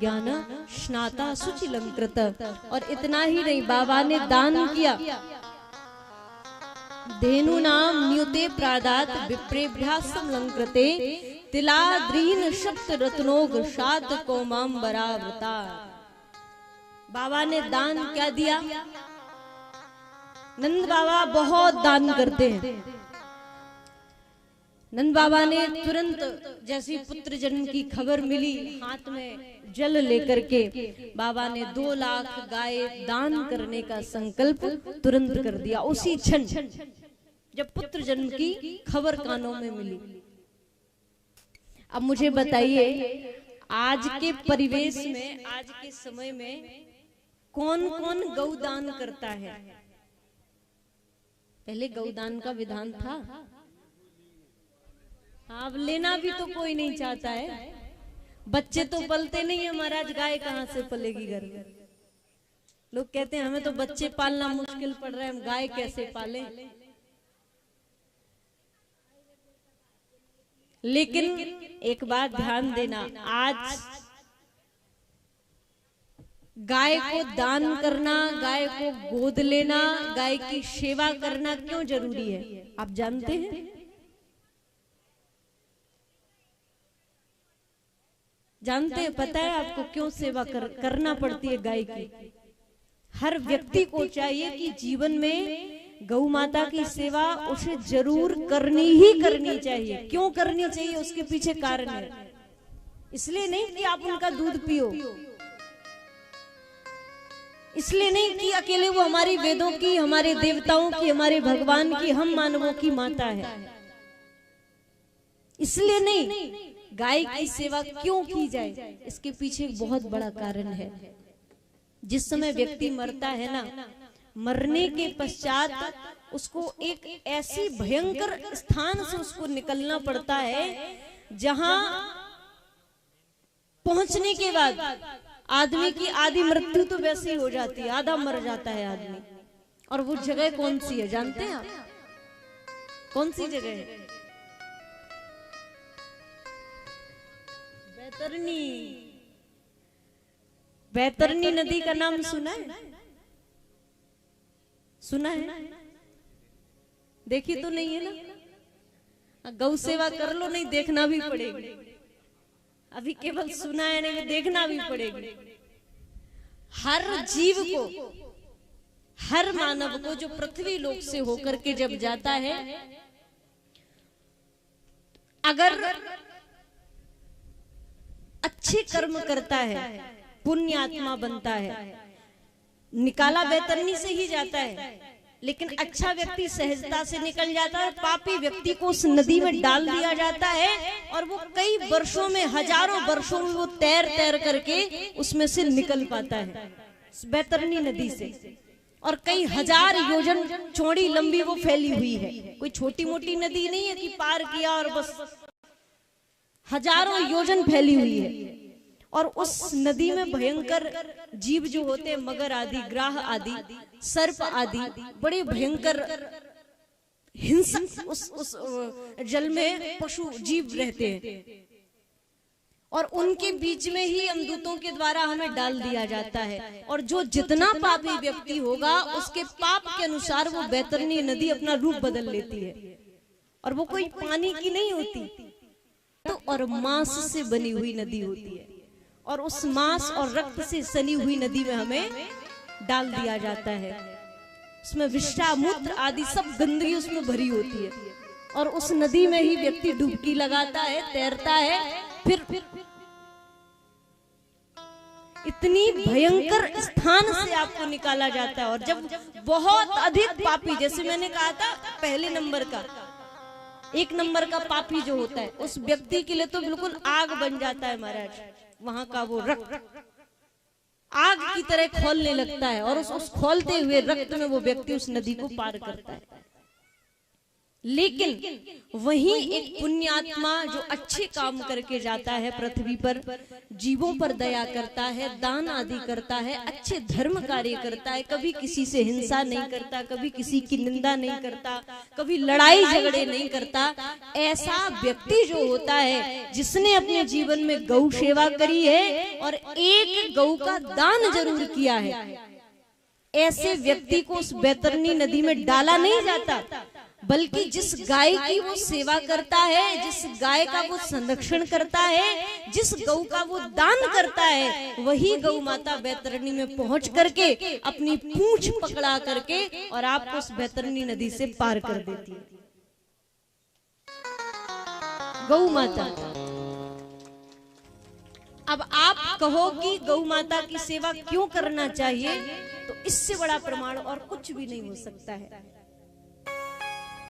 ज्ञान स्नाता सुचिलंकृत। और इतना ही नहीं, बाबा ने दान किया। धेनु नाम न्यूते प्रादात विप्रेभ्यासम लंकृते तिलाद्रीन शक्त रत्नोग शात कोमांबरावृता। बाबा ने दान क्या दिया? नंद बाबा बहुत दान करते हैं। नंद बाबा ने तुरंत जैसी पुत्र जन्म की खबर मिली, हाथ में जल लेकर के बाबा ने 2 लाख गाय दान करने का संकल्प तुरंत कर दिया, उसी क्षण जब पुत्र जन्म की खबर कानों में मिली। अब मुझे बताइए, आज के परिवेश में, आज के समय में कौन कौन गौदान करता है? पहले गौदान का विधान था, अब लेना भी तो कोई नहीं चाहता है। बच्चे तो पलते नहीं है महाराज, गाय कहाँ से पलेगी घर में? लोग कहते हैं हमें तो बच्चे पालना मुश्किल पड़ रहा है, हम गाय कैसे पालें? लेकिन एक बात ध्यान देना, आज गाय को दान करना, गाय को गोद लेना, गाय की सेवा करना क्यों जरूरी है आप जानते हैं? जानते हैं, पता है आपको क्यों सेवा करना पड़ती है गाय की? हर व्यक्ति को चाहिए कि जीवन में गौ माता की सेवा उसे जरूर करनी ही करनी चाहिए। क्यों करनी चाहिए? उसके पीछे कारण है। इसलिए नहीं कि आप उनका दूध पियो, इसलिए नहीं कि अकेले वो हमारी वेदों की, हमारे देवताओं की, हमारे भगवान की, हम मानवों की माता है, इसलिए नहीं। गाय की सेवा क्यों की जाए, इसके पीछे एक बहुत बड़ा कारण है। जिस समय व्यक्ति मरता है ना, मरने के पश्चात उसको एक ऐसी भयंकर स्थान से उसको निकलना पड़ता है जहां पहुंचने के बाद आदमी की आधी मृत्यु तो वैसे ही हो जाती है, आधा मर जाता है आदमी। और वो जगह कौन सी है जानते हैं आप? कौन सी जगह है? बैतरनी। बैतरनी नदी का नाम सुना है? सुना है? देखी तो नहीं है ना? गौ सेवा कर लो, नहीं देखना भी पड़ेगी। अभी केवल सुना है, नहीं देखना भी पड़ेगी। हर जीव को, हर मानव को जो पृथ्वी लोक से होकर के जब जाता है, अगर अच्छे कर्म करता है, पुण्य आत्मा बनता है, निकाला बैतरनी से ही जाता है। लेकिन अच्छा व्यक्ति सहजता से निकल जाता है, पापी व्यक्ति को उस नदी में डाल दिया जाता है और वो कई वर्षों में, हजारों वर्षों में वो तैर तैर करके उसमें से निकल पाता है, बैतरनी नदी से। और कई हजार योजन चौड़ी लंबी वो फैली हुई है, कोई छोटी मोटी नदी नहीं है कि पार किया और बस, हजारों योजन फैली हुई है। और उस नदी में भयंकर जीव जो होते हैं, मगर आदि, ग्राह आदि, सर्प आदि, बड़े भयंकर हिंसक उस जल में पशु जीव रहते हैं। और उनके बीच में ही यमदूतों के द्वारा हमें डाल दिया जाता है। और जो जितना पापी व्यक्ति होगा, उसके पाप के अनुसार वो बैतरनी नदी अपना रूप बदल लेती है। और वो कोई पानी की नहीं होती, तो और मांस से बनी हुई नदी होती है। और उस मांस और रक्त से सनी हुई नदी में हमें डाल दिया जाता है। उसमें विष्ठा, मूत्र आदि सब गंदगी उसमें भरी होती है। और उस नदी में ही व्यक्ति डुबकी लगाता है, तैरता है। फिर इतनी भयंकर स्थान से आपको निकाला जाता है। और जब बहुत अधिक पापी, जैसे मैंने कहा था पहले नंबर का, 1 नंबर का पापी जो होता है, उस व्यक्ति के लिए तो बिल्कुल आग बन जाता है महाराज। वहां का वो रक्त आग की तरह खौलने लगता है और उस खौलते हुए रक्त में वो व्यक्ति उस नदी को पार करता है। लेकिन वहीं एक पुण्यात्मा जो अच्छे काम करके जाता है पृथ्वी पर, जीवों पर दया करता है, दान आदि करता है, अच्छे धर्म कार्य करता है, कभी किसी से हिंसा नहीं करता, कभी किसी की निंदा नहीं करता, कभी लड़ाई झगड़े नहीं करता, ऐसा व्यक्ति जो होता है जिसने अपने जीवन में गौ सेवा करी है और एक गौ का दान जरूर किया है, ऐसे व्यक्ति को उस बैतरणी नदी में डाला नहीं जाता, बल्कि जिस गाय की वो सेवा करता है, जिस गाय का वो संरक्षण करता है, जिस गौ का वो दान करता है, वही गौ माता बैतरणी में पहुंच करके अपनी पूंछ पकड़ा करके और आपको उस बैतरणी नदी से पार कर देती है। गौ माता। अब आप कहो कि गौ माता की सेवा क्यों करना चाहिए, तो इससे बड़ा प्रमाण और कुछ भी नहीं हो सकता है।